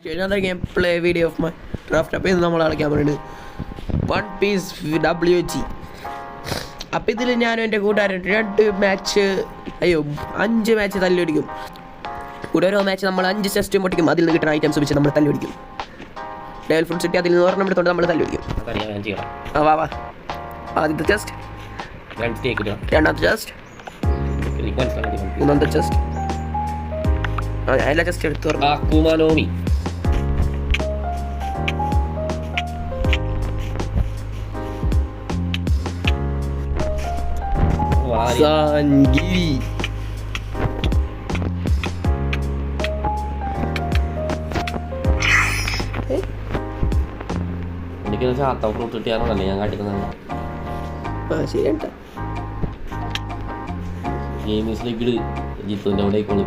Another gameplay video of my draft. അപ്പോൾ ഇത് നമ്മൾ കളിക്കാൻ പറയുന്നത് വൺ പീസ് WG. അപ്പോൾ ഇതിൽ ഞാനും എൻ്റെ കൂട്ടുകാരൻ 5 മാച്ച് തല്ലുപിടിക്കും. ഓരോ മാച്ച് നമ്മൾ 5 ചെസ്റ്റ് പൊട്ടിക്കും. അതിൽ നിന്ന് കിട്ടുന്ന ഐറ്റംസ് വെച്ച് നമ്മൾ തല്ലുപിടിക്കും. ലെവൽ ഫുഡ് സിറ്റി അതിൽ നിന്ന് ഒരെണ്ണം എടുത്തുകൊണ്ട് നമ്മൾ തല്ലുപിടിക്കും. വാ ആദ്യത്തെ ചെസ്റ്റ്, രണ്ടാമത്തെ ചെസ്റ്റ്, മൂന്നാമത്തെ ചെസ്റ്റ്. എല്ലാ ചെസ്റ്റ് എടുത്തു അക്കുമാനോമി. സാൻഗിരി. എനിക്ക് ചാത്ത ഫ്രൂട്ട് കിട്ടിയാണല്ലേ ഞാൻ കാട്ടിക്കുന്നത്. ശരിയാ. ഗെയിംസിലേക്ക് ഇട് ജിത്തുവിൻ്റെ അവിടെ ആയിക്കോളൂ.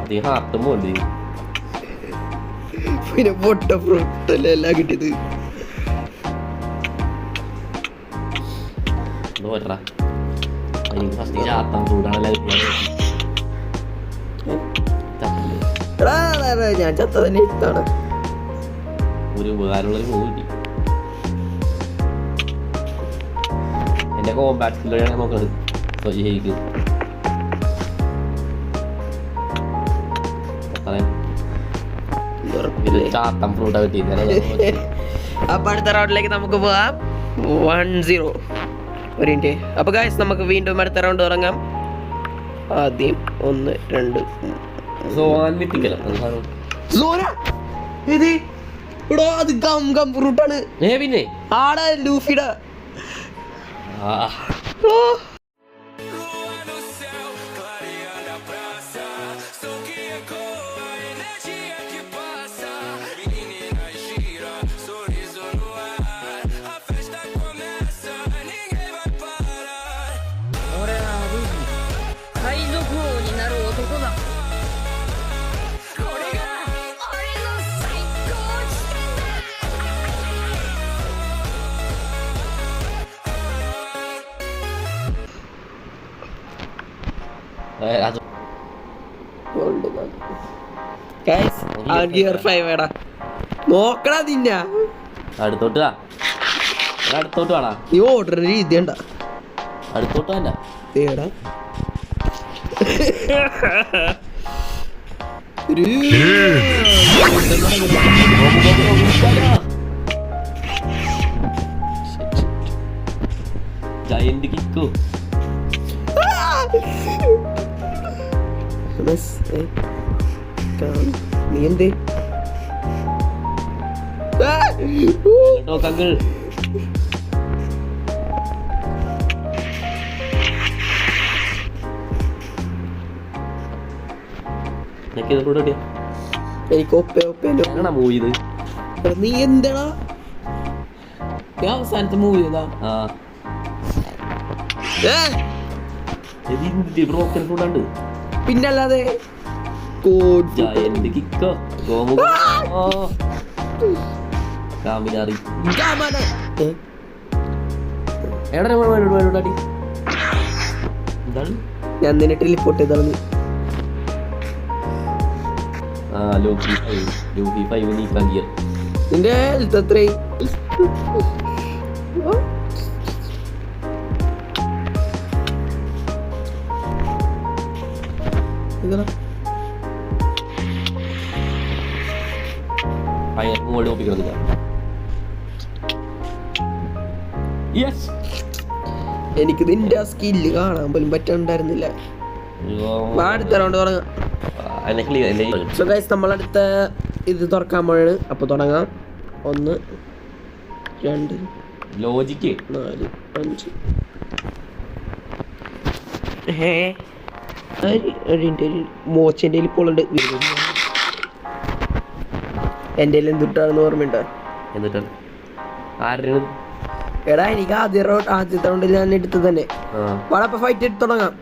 അദ്ദേഹം ഹാർട്ടുമുണ്ട്. പിന്നെ പൊട്ട ഫ്രൂട്ടല്ലേ എല്ലാം കിട്ടിയത്. പോട്ടാ എനിക്ക് ഫസ്റ്റ് ചാത്തം ഫ്രൂട്ടാണല്ലേ. ഞാൻ ചത്ത തന്നെ ഇതാണ്. ഒരു ഉപകാരമുള്ളൊരു മൂവ് കിട്ടി. എൻ്റെ കോമ്പാക്ട് സ്കില്ലാണ് നോക്കുന്നത്. ശരിക്കും ചാത്തം ഫ്രൂട്ടാ കിട്ടിയത്. അപ്പൊ അടുത്ത റൗണ്ടിലേക്ക് നമുക്ക് പോവാം. 1-0 ഒരു മിനിറ്റ്. അപ്പൊ ഗൈസ് നമുക്ക് വീണ്ടും അടുത്ത റൗണ്ട് തുടങ്ങാം. ആദ്യം 1 2 അത് ഗം ഫ്രൂട്ടാണ്. പിന്നെ ആടാ ലൂഫിയുടെ. നോക്കടാ തിന്ന അടുത്തോട്ട് അടുത്തോട്ട് വേണ. നീ ഓർഡർ രീതി ഉണ്ട. അടുത്തോട്ട് തന്നെ തേടാ. ജയന്റ് കിക്കോ. നീ എന്തേ കങ്കിൾ എനിക്ക് മൂവ് ചെയ്ത്. നീ എന്താടാ അവസാനത്തെ മൂവ് ചെയ്താ? പിന്നല്ലാതെ ഞാൻ നിന്നെ ടെലിപ്പോർട്ട് ചെയ്താണ്. നിന്റെ ഹെൽത്ത് എത്രയും എനിക്ക് നിന്റെ സ്കില്ല് കാണാൻ പോലും പറ്റുന്നുണ്ടായിരുന്നില്ല. അടുത്ത റൗണ്ട് തുടങ്ങാം. നമ്മളടുത്ത ഇത് തുറക്കാൻ പോയാണ്. അപ്പൊ തുടങ്ങാം. 1 2 ലോജിക്ക് 4 5. മോച്ചൻ്റെ ഇപ്പോൾ ഉണ്ട്. എൻ്റെ എന്തിട്ടാണെന്ന് ഓർമ്മയുണ്ടോ? എന്നിട്ടാണ് ആരുടെ എടാ എനിക്ക് ആദ്യത്തെ റൗണ്ടിൽ ഞാൻ എടുത്തത് തന്നെ. വളപ്പ ഫൈറ്റ് എടുത്ത് തുടങ്ങാം.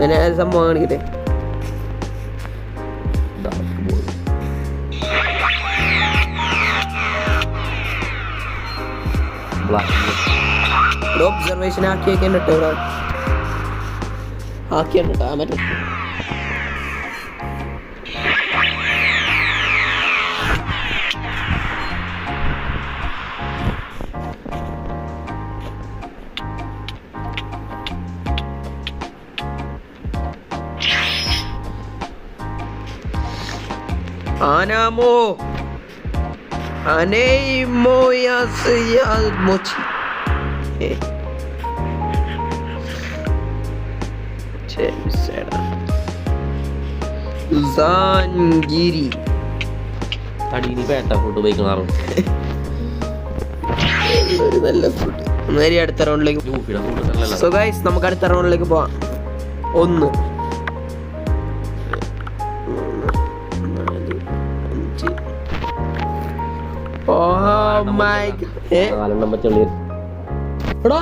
ഞാൻ സംഭവം കാണിക്കട്ടെ. ഒബ്സർവേഷൻ ആക്കിയൊക്കെ ഉണ്ട് കേട്ടോ. ആക്കിയാണ് കേട്ടോ മറ്റേ Anamo Anemo Mochi Zangiri തടീനി പേട്ട ഫുഡ് ഉപയോഗിക്കണാറുണ്ട്. ഒരു നല്ല ഫുഡ്. നേരെ അടുത്ത റൗണ്ടിലേക്ക്. സോ ഗൈസ് നമുക്ക് അടുത്ത റൗണ്ടിലേക്ക് പോവാം. 1 Oh my god. നാലെണ്ണം വെച്ചുള്ളി എടാ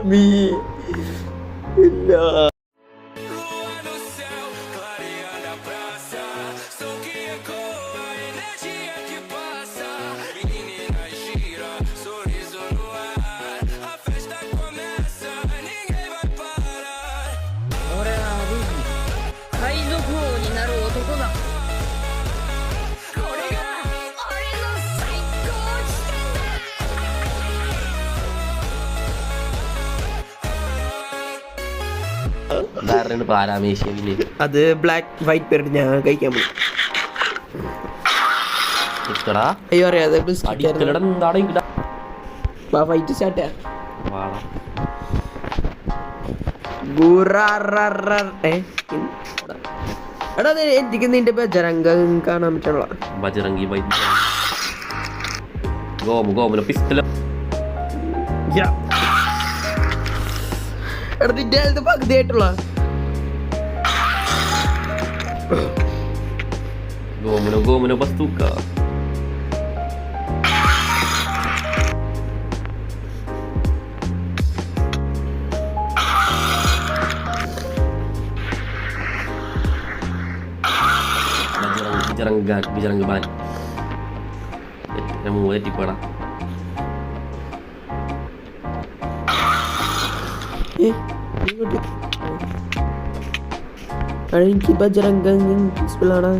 മീ ഇല്ല. പാരാമേശ്യ അത് ബ്ലാക്ക് വൈറ്റ് പേരിട്ട് ഞാൻ കഴിക്കാൻ പോയി. അയ്യോ അറിയാതെ ഫൈറ്റ് സ്റ്റാർട്ട് എടാ എനിക്ക് നിന്റെ ബജരംഗം കാണാൻ പറ്റുള്ള ബജറംഗി ഗോമുല പിസ്റ്റല എടാ നിന്റെ ഹെൽത്ത് പകുതിയായിട്ടുള്ള ഗോമുന ബസ്തൂക്ക ബിജറംഗ് ബാൻ മൂന്നെറ്റിപ്പടാ. എനിക്ക് ബജറംഗം ആണ്.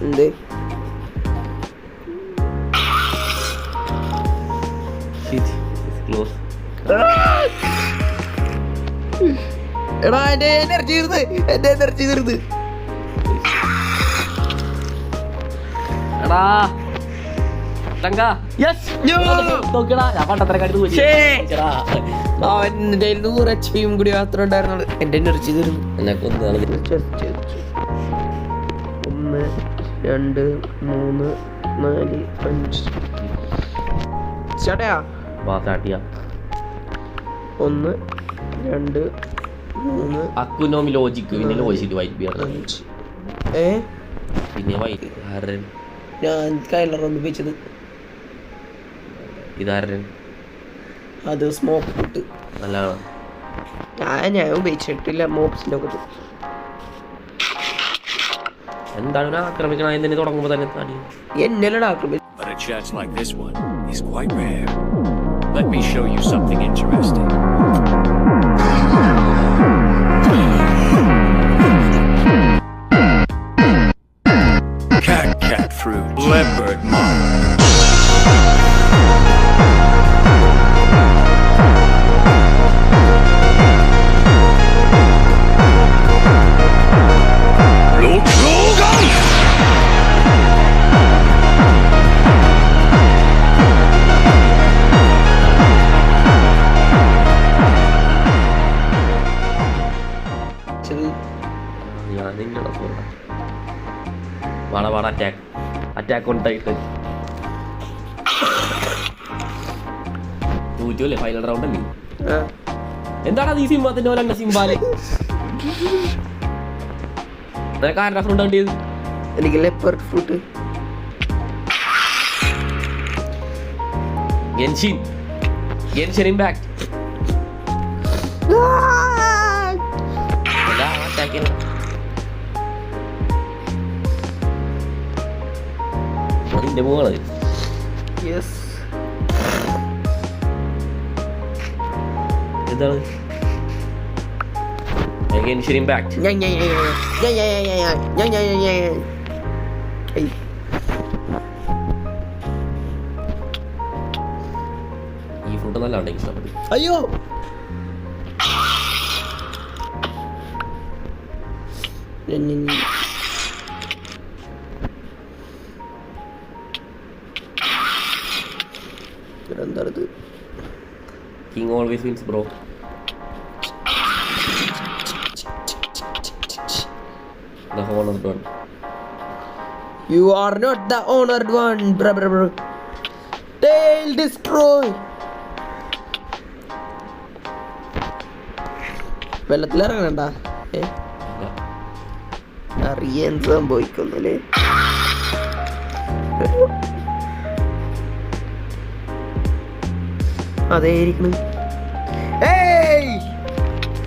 എന്ത് എടാ എന്റെ എനർജി തീർന്ന് എടാ അവന്റെ 100 HP കൂടി മാത്രം ഉണ്ടായിരുന്നുള്ളൂ. എന്റെ എനർജി തീർന്നു. 1 2 3 4 5 സ്റ്റാർട്ട് 1 2 3 അക്കുനോമി ലോജിക്ക് പിന്നെ ലോജിക്ക് വൈറ്റ് ബിയർ പിന്നെ വൈറ്റ് ഞാൻ കൈലർ ഉപയോഗിച്ചത്. ഇതാരൻ അത് സ്മോക്ക് ഇട്ട് നല്ലതാണ്. ഞാൻ ഉപയോഗിച്ചിട്ടില്ല. മോപ്സിന്റെ ഒക്കെ എന്താണ് ആക്രമിക്കണ എന്തിനു തുടങ്ങുമ്പോ തന്നെ തടി എന്നല്ലടാ ആക്രമിച്ചു. But a chance like this one is quite rare. Let me show you something interesting. Cat fruit, leopard moth. വാട അറ്റാക്ക് ഓൺ ടൈറ്റൻ തോറ്റല്ലേ ഫൈനൽ റൗണ്ട് അല്ലേ? എന്താണ് ഈ സിംഹത്തിന്റെ പോലെ എന്റെ സിംബാല് എനിക്ക് ലെപ്പർഡ് ഫ്രൂട്ട് Genshin Impact. അതിന്റെ മോള് യെസ് എന്താണ് Genshin Impact. ഈ ഫ്രൂട്ട് നല്ല ഉണ്ടെങ്കിൽ ഇഷ്ടപ്പെട്ടു. അയ്യോ എന്താണിത്? King always wins, bro. The honored one. You are not the honored one, bro. Tail destroy. വെള്ളത്തിലിറങ്ങണ്ട അറിയാൻ സംഭവിക്കുന്നല്ലേ. അതേയിരിക്കണം.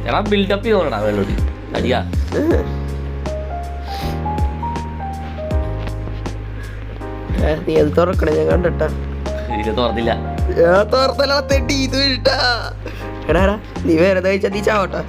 എടാ ബിൽഡപ്പ് ചെയ്തോടാ വെള്ളോടി അടിയാ. നീ അത് തുറക്കണേ, ഞാൻ കണ്ടിട്ടാ. ഇത് തുറന്നില്ല. എടാ നീ വേറെ കഴിച്ചാ നീ ചാവട്ടെ.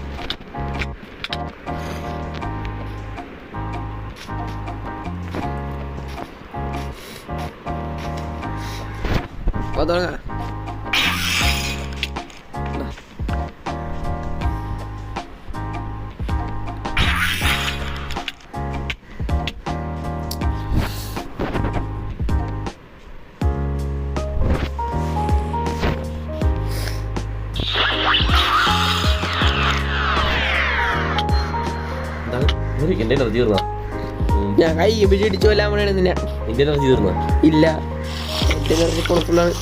എന്റെ എനർജി തീർന്ന ഞാൻ കൈ പിടിച്ചു കൊല്ലാൻ വേണേ നിന്നെ. എന്റെ എനർജി തീർന്ന ഇല്ല, എന്റെ എനർജി ഫുള്ളാണ്.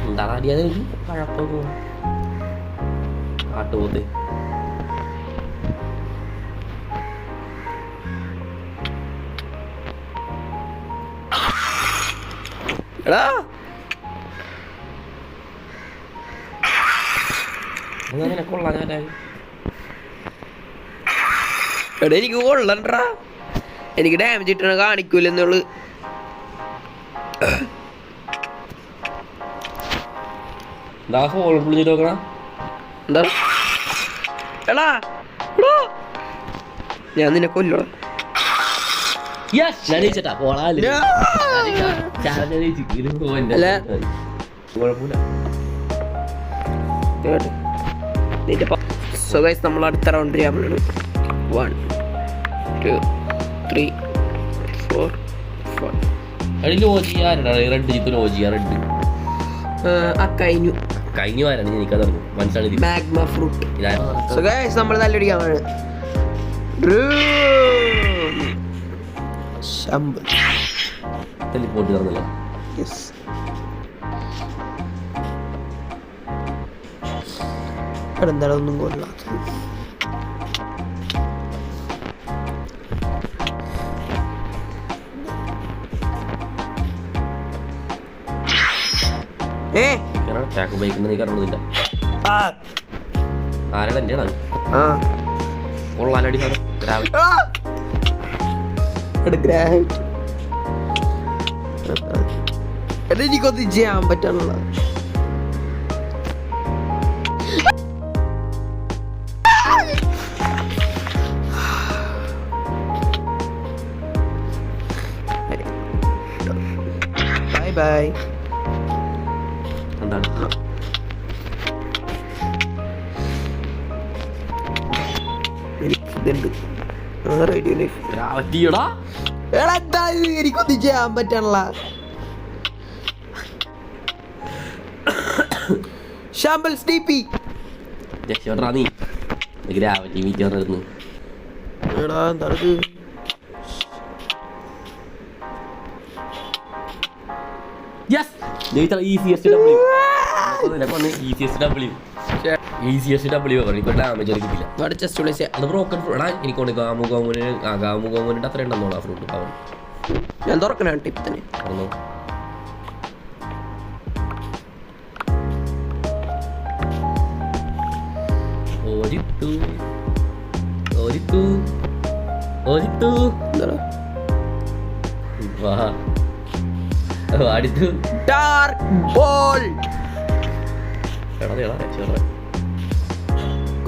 എന്താണ് അടിയാതെ കഴപ്പൊക്കെ കാട്ടുപോത്ത്. എടാ അങ്ങനെ കൊള്ളാം. ഞാനായി എടാ എനിക്ക് കൊള്ളണ്ടാ, എനിക്ക് ഡാമേജ് ഇട്ടണ കാണിക്കൂലെന്നുള്ളു. എന്താ ഹോൾ പൊളിഞ്ഞിട്ട് നോക്കണ എന്താ? എടാ ഞാൻ നിന്നെ കൊല്ലണം. ജയിച്ചട്ടാ പോളാല്ലേ സോ ഗൈസ് നമ്മൾ അടുത്ത റൗണ്ട് ചെയ്യാൻ വേണ്ടി 1 2 3 4 5 ലോജി ആരാ റെഡ് ജിപ്പ് ലോജി റെഡ് കഴിഞ്ഞു ആരാണ് എനിക്കത് മനസ്സിലാണ് മാഗ്മ ഫ്രൂട്ട്. സോ ഗൈസ് നമ്മൾ നല്ല അടിക്കാൻ വേണ്ടി പോട്ട് തന്നില്ല. എന്താണ് ഒന്നും കൊള്ളാത്തത്? ഉപയോഗിക്കുന്നില്ല. ആരാണ് എൻ്റെ ആണ് കൊള്ളാനടി എനിക്കൊന്നും ചെയ്യാൻ പറ്റാനുള്ള ബൈ ബൈ. എന്താണ് എനിക്കൊന്നും ചെയ്യാൻ പറ്റാനുള്ള ഷാമ്പൽ സ്നീപ്പി രക്ഷപ്പെടാ നീ ഗ്രാവിറ്റി മീറ്റ് വന്നിരുന്നു. എടാ എന്താണ് ഈസിയസ്റ്റ് ഡബ്ല്യൂ ഈസിയസ്റ്റ് ഡബ്ല്യു പറഞ്ഞു ഇപ്പൊ ഡാമേജ് കിട്ടില്ല. അവിടെ ജസ്റ്റ് പ്ലേസ് ചെയ്യാം. അത് ബ്രോക്കൺ എടാ എനിക്ക് ഗാമുഗോമുനിന്റെ അത്ര ഉണ്ടെന്നോളാം ഫ്രൂട്ട് പവർ. ഞാൻ തുറക്കണ ഇപ്പൊ തന്നെ. ഡാർക്ക് ബോൾ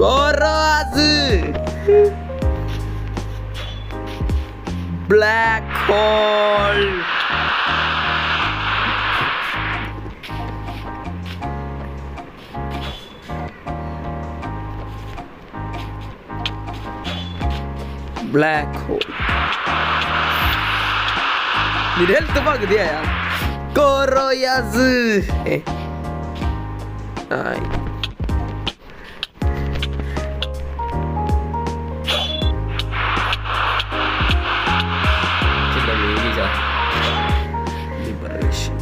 ഗോറാസ് ബ്ലാക്ക് ഹോൾ ബ്ലാക്ക് ഹോൾ നിന്റെ ഹെൽത്ത് പകുതിയായ കോറോയാസ് ലിബറേഷൻ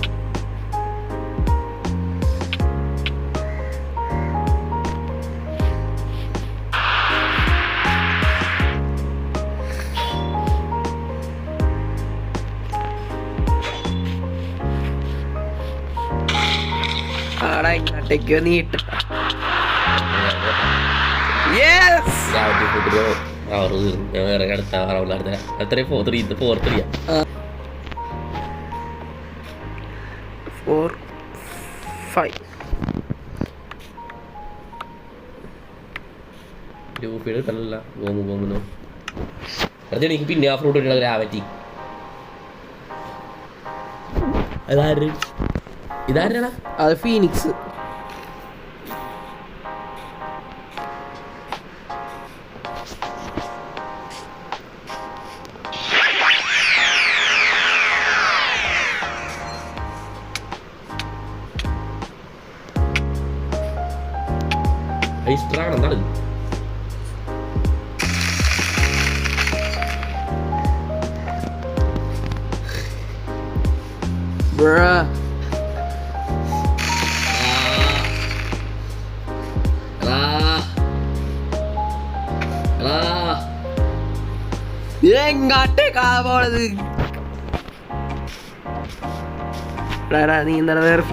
ആടാ ഇങ്ങോട്ടേക്കോ നീട്ട എനിക്ക് പിന്നെ ആ ഫ്രൂട്ട് ഗ്രാവിറ്റി ഇതാരാ അത് ഫീനിക്സ്. ഐസ്ട്രാണ് എന്താണ് എങ്ങാട്ടേക്കാ പോണത്? നീ എന്താണ് വേറെ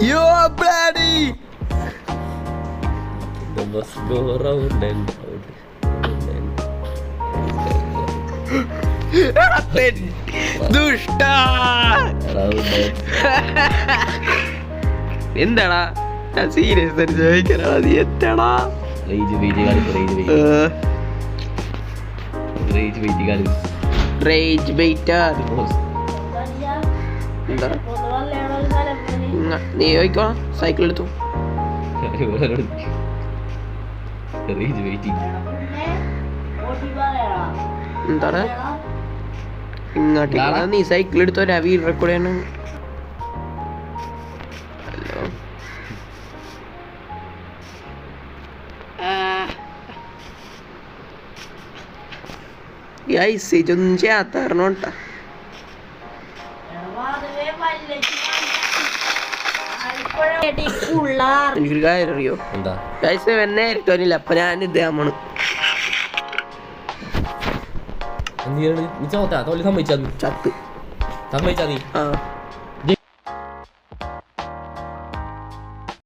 You are bloody. The must go round and round. ദുഷ്ട എന്താടാ ഞാൻ സീരിയസ് ആയിട്ട് ചോദിക്കണ നീ എത്തടാ റേജ് ബെയ്റ്റർ എന്താ നീ ചോദിക്കോളാം സൈക്കിൾ എടുത്തു എന്താണ് ഇങ്ങോട്ടേക്ക് നീ സൈക്കിൾ എടുത്തോ രവി റെക്കോർഡ് ചെയ്യണം. ഐസേജ് ഒന്നും ചെയ്യാത്ത കാരണോട്ടാ എനിക്കൊരു കാര്യം അറിയോ? ഐസ് എന്നെ ഇരിക്കാനില്ല അപ്പൊ ഞാൻ ഇതാമണ് സമ്മതിച്ചാ ചത്ത്. നീ ആ